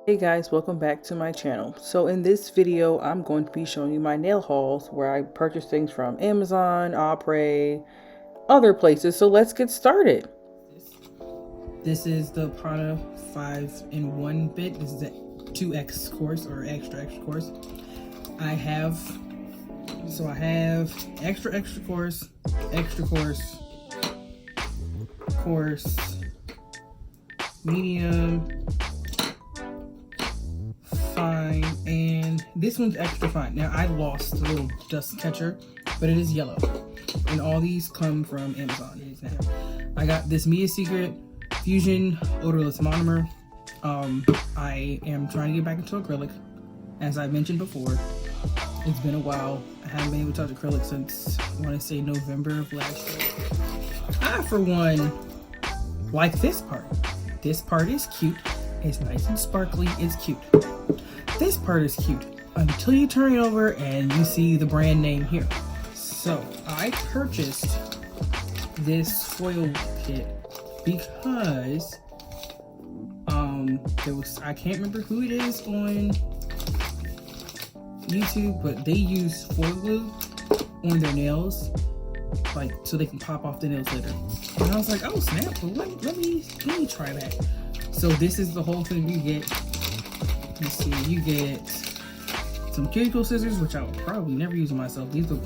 Hey guys, welcome back to my channel. So in this video, I'm going to be showing you my nail hauls where I purchase things from Amazon, Apres, other places. So let's get started. This is the Prada 5-in-1 bit. This is a 2X course or extra course. I have extra course, course, medium, fine, and this one's extra fine. Now I lost the little dust catcher, but it is yellow, and all these come from Amazon. I got this Mia Secret Fusion odorless monomer. I am trying to get back into acrylic, as I mentioned before. It's been a while. I haven't been able to touch acrylic since, I want to say, November of last year. I, for one, like this part. This part is cute. It's nice and sparkly. It's cute. This part is cute until you turn it over and you see the brand name here. So I purchased this foil kit because I can't remember who it is on YouTube, but they use foil glue on their nails, like so they can pop off the nails later. And I was like, oh snap! Well, let me try that. So this is the whole thing you get. You see, you get some cuticle scissors, which I will probably never use on myself. These look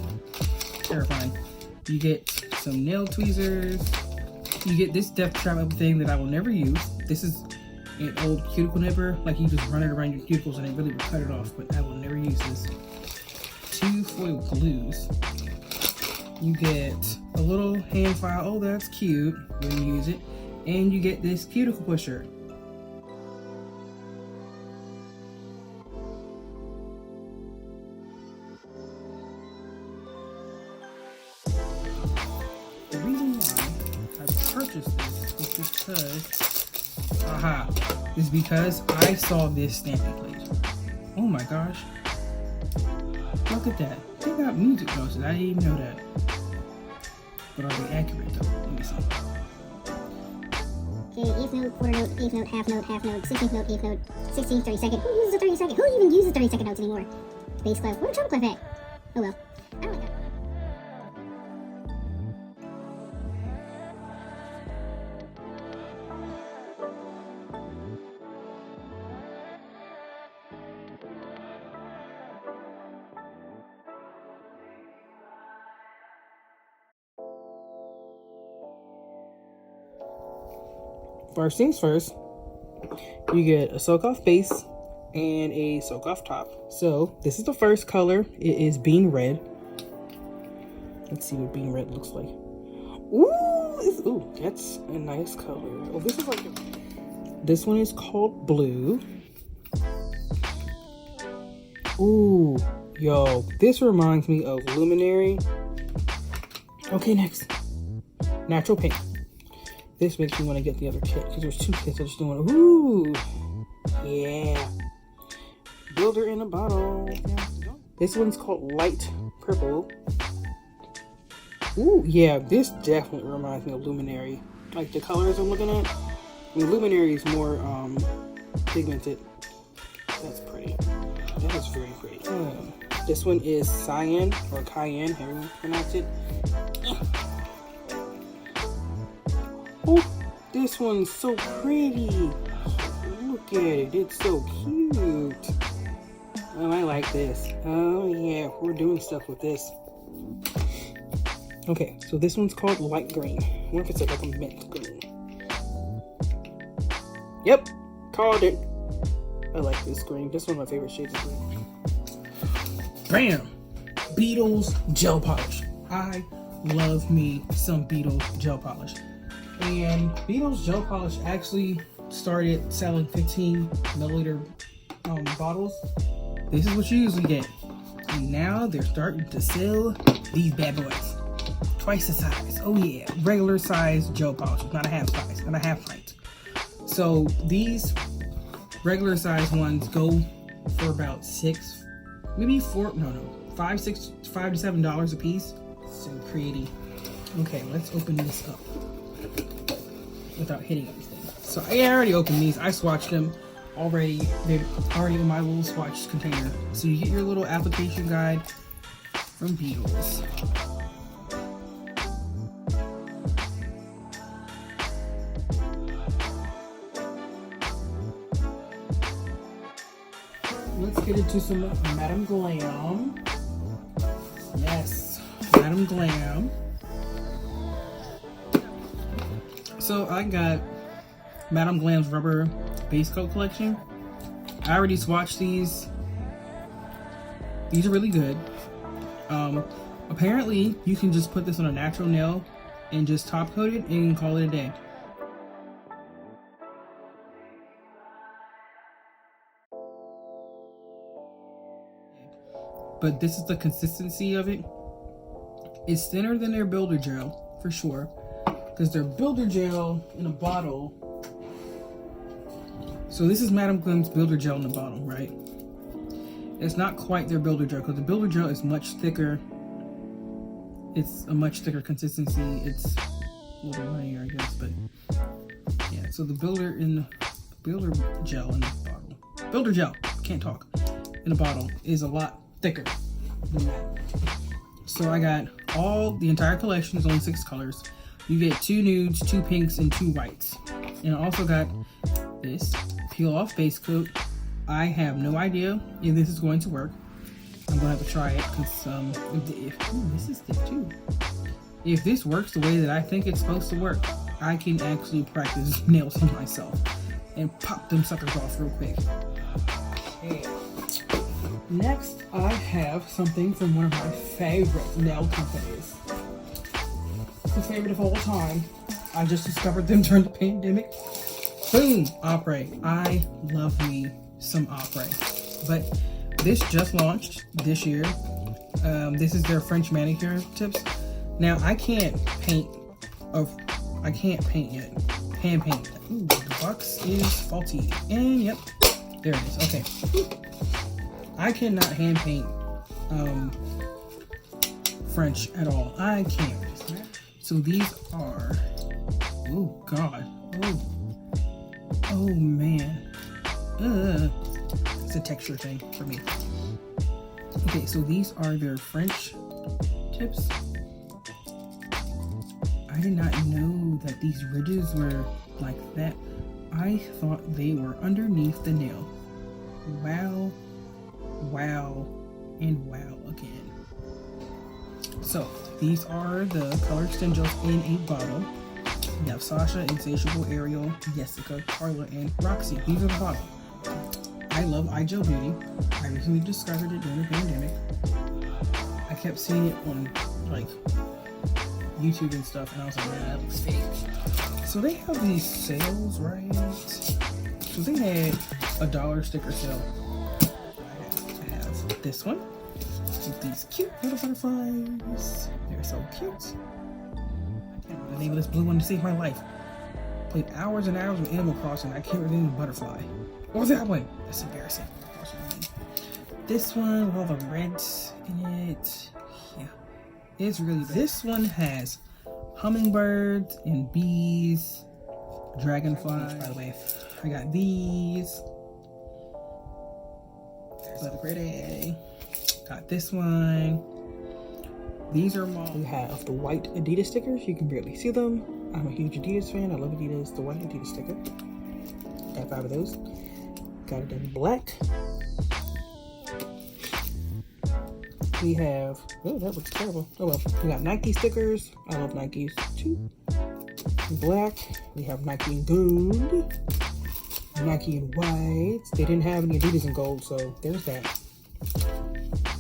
terrifying. You get some nail tweezers. You get this death trap thing that I will never use. This is an old cuticle nipper. Like, you just run it around your cuticles and it really will cut it off, but I will never use this. 2 foil glues. You get a little hand file. Oh, that's cute when you use it. And you get this cuticle pusher. The reason why I purchased this is because I saw this stamping plate. Oh my gosh. Look at that. They got music notes. I didn't even know that. But are they accurate though? Let me see. Okay, eighth note, quarter note, eighth note, half note, 16th note, eighth note, 16th, 32nd. Who uses a 32nd? Who even uses 32nd notes anymore? Bass clef. Where'd treble clef at? Oh well. I don't like that. First things first, you get a soak off base and a soak off top. So this is the first color. It is bean red. Let's see what bean red looks like. Ooh, that's a nice color. Oh, this is like this one is called blue. Ooh, yo, this reminds me of Luminary. Okay, next, natural pink. This makes me want to get the other kit because there's 2 kits. I just don't want to. Ooh, yeah. Builder in a bottle. This one's called light purple. Ooh, yeah. This definitely reminds me of Luminary. Like the colors I'm looking at. I mean, Luminary is more pigmented. That's pretty. That is very pretty. This one is cyan or cayenne, however you pronounce it. Oh, this one's so pretty. Look at it. It's so cute. Oh, I like this. Oh, yeah. We're doing stuff with this. Okay, so this one's called light green. I wonder if it's like a mint green. Yep, called it. I like this green. This is one of my favorite shades of green. Bam! Beetles gel polish. I love me some Beetles gel polish. And Beetles gel polish actually started selling 15 milliliter bottles. This is what you usually get. And now they're starting to sell these bad boys. Twice the size. Oh yeah, regular size gel polish, not a half size, not a half pint. So these regular size ones go for about $5 to $7 a piece. So pretty. Okay, let's open this up without hitting everything. So I already opened these. I swatched them they're already in my little swatch container. So you get your little application guide from Beetles. Let's get into some Madame Glam. Yes, Madame Glam. So I got Madame Glam's rubber base coat collection. I already swatched these. These are really good. Apparently you can just put this on a natural nail and just top coat it and call it a day. But this is the consistency of it. It's thinner than their builder gel for sure, because their builder gel in a bottle. So this is Madame Glam's builder gel in the bottle, right? It's not quite their builder gel because the builder gel is much thicker. It's a much thicker consistency. It's a little runnier, I guess, but yeah. So the builder gel in the bottle, builder gel, can't talk, in the bottle is a lot thicker than that. So I got the entire collection is only 6 colors. You get 2 nudes, 2 pinks, and 2 whites. And I also got this peel off base coat. I have no idea if this is going to work. I'm gonna have to try it because this is thick too. If this works the way that I think it's supposed to work, I can actually practice nails on myself and pop them suckers off real quick. Okay. Next, I have something from one of my favorite nail companies. The favorite of all time. I just discovered them during the pandemic. Boom! Apres. I love me some Apres. But this just launched this year. This is their French manicure tips. Now, I can't paint yet. Hand paint. Ooh, the box is faulty. And yep, there it is. Okay. I cannot hand paint French at all. I can't. So these are, oh God, oh man, it's a texture thing for me. Okay, so these are their French tips. I did not know that these ridges were like that. I thought they were underneath the nail. Wow. Wow and wow again. So these are the color extensions in a bottle. We have Sasha, Insatiable, Ariel, Jessica, Carla, and Roxy. These are the bottle. I love Igel Beauty. I recently discovered it during the pandemic. I kept seeing it on like YouTube and stuff, and I was like, nah, that looks fake. So they have these sales, right? So they had a $1 sticker sale. This one with these cute little butterflies. They're so cute. I can't remember the name of this blue one to save my life. Played hours and hours with Animal Crossing. I can't remember the butterfly. Or that one. That's embarrassing. This one with all the reds in it. Yeah, it's really bad. This one has hummingbirds and bees, dragonflies. By the way, I got these. But pretty. Got this one. These are more. We have the white Adidas stickers. You can barely see them. I'm a huge Adidas fan. I love Adidas. The white Adidas sticker. Got 5 of those. Got it in black. We have, oh, that looks terrible. Oh well. We got Nike stickers. I love Nikes too. In black. We have Nike in gold. Nike in white. They didn't have any Adidas in gold, so there's that.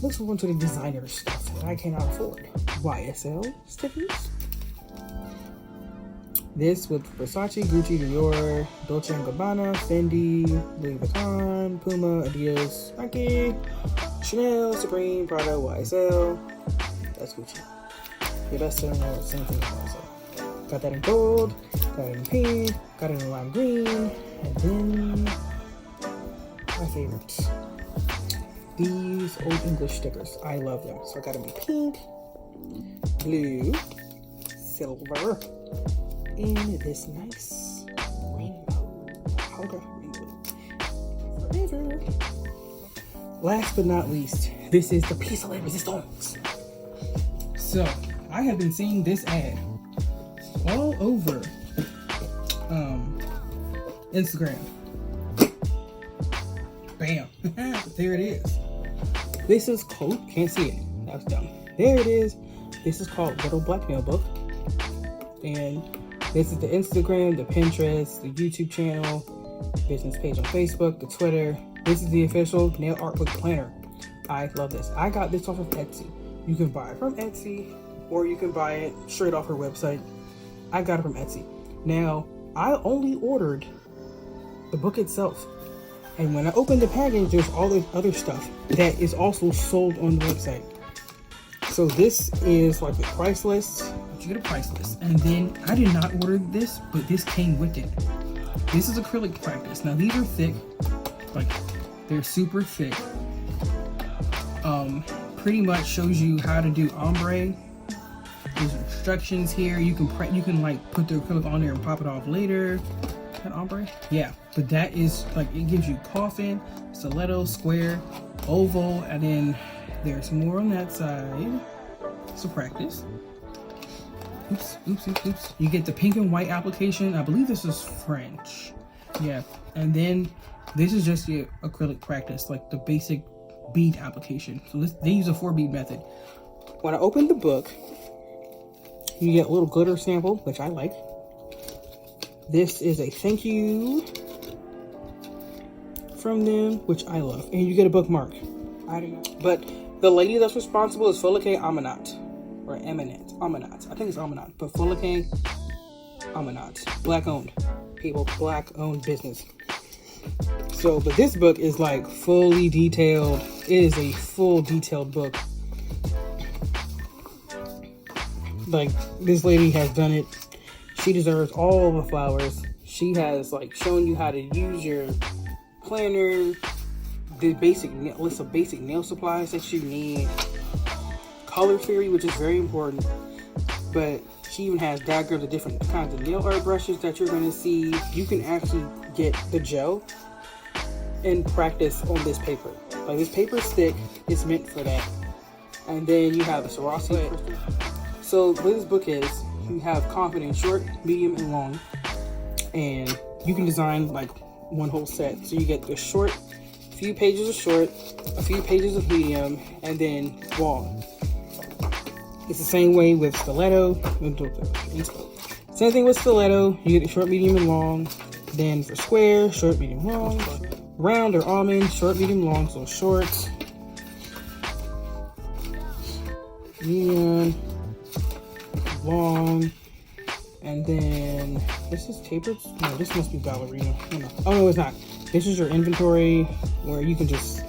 Let's move on to the designer stuff that I cannot afford. YSL stickers. This with Versace, Gucci, Dior, Dolce & Gabbana, Fendi, Louis Vuitton, Puma, Adidas, Nike, Chanel, Supreme, Prada, YSL. That's Gucci. Yeah, that's same thing as YSL. Got that in gold, got it in pink, got it in lime green, and then my favorites. These Old English stickers. I love them. So I got them in pink, blue, silver, and this nice rainbow, powder rainbow. last but not least, this is the piece de resistance. So I have been seeing this ad all over Instagram. Bam. There it is. This is called, can't see it, that was dumb. There it is. This is called Little Black Nail Book. And this is the Instagram, the Pinterest, the YouTube channel, business page on Facebook, the Twitter. This is the official nail art book planner. I love this. I got this off of Etsy. You can buy it from Etsy, or you can buy it straight off her website. I got it from Etsy. Now, I only ordered the book itself. And when I opened the package, there's all this other stuff that is also sold on the website. So this is like the price list. You get a price list. And then I did not order this, but this came with it. This is acrylic practice. Now these are thick, like they're super thick. Pretty much shows you how to do ombre. There's instructions here. You can like put the acrylic on there and pop it off later. Is that ombre? Yeah, but that is like, it gives you coffin, stiletto, square, oval, and then there's more on that side. So practice. Oops, oops, oops, oops. You get the pink and white application. I believe this is French. Yeah, and then this is just the acrylic practice, like the basic bead application. So they use a 4-bead method. When I opened the book, you get a little glitter sample, which I like. This is a thank you from them, which I love. And you get a bookmark. I don't know. But the lady that's responsible is Folake Amanat. Or Amanat. Amanat. I think it's Amanat. But Folake Amanat. Black owned. People, black owned business. So, but this book is like fully detailed. It is a full detailed book. Like, this lady has done it. She deserves all the flowers. She has like shown you how to use your planner, the basic list of basic nail supplies that you need, color theory, which is very important. But she even has daggers of different kinds of nail art brushes that you're going to see. You can actually get the gel and practice on this paper. Like, this paper is thick, it's meant for that. And then you have a Swarovski crystal. So what this book is, you have confidence short, medium, and long, and you can design like one whole set. So you get the short, a few pages of short, a few pages of medium, and then long. It's the same way with stiletto. Same thing with stiletto. You get the short, medium, and long. Then for square, short, medium, long. Round or almond, short, medium, long. So short, medium, long, and then this is tapered. No, this must be ballerina. Oh no, it's not. This is your inventory where you can just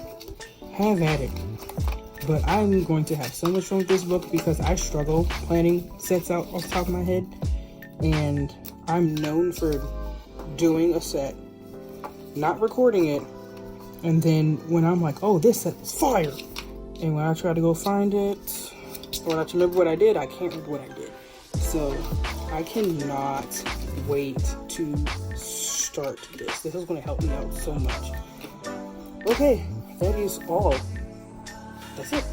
have at it. But I'm going to have so much fun with this book because I struggle planning sets out off the top of my head, and I'm known for doing a set, not recording it, and then when I'm like, oh, this set is fire, and when I try to go find it, or I remember what I did, I can't remember what I did. So I cannot wait to start this. This is going to help me out so much. Okay, that is all. That's it.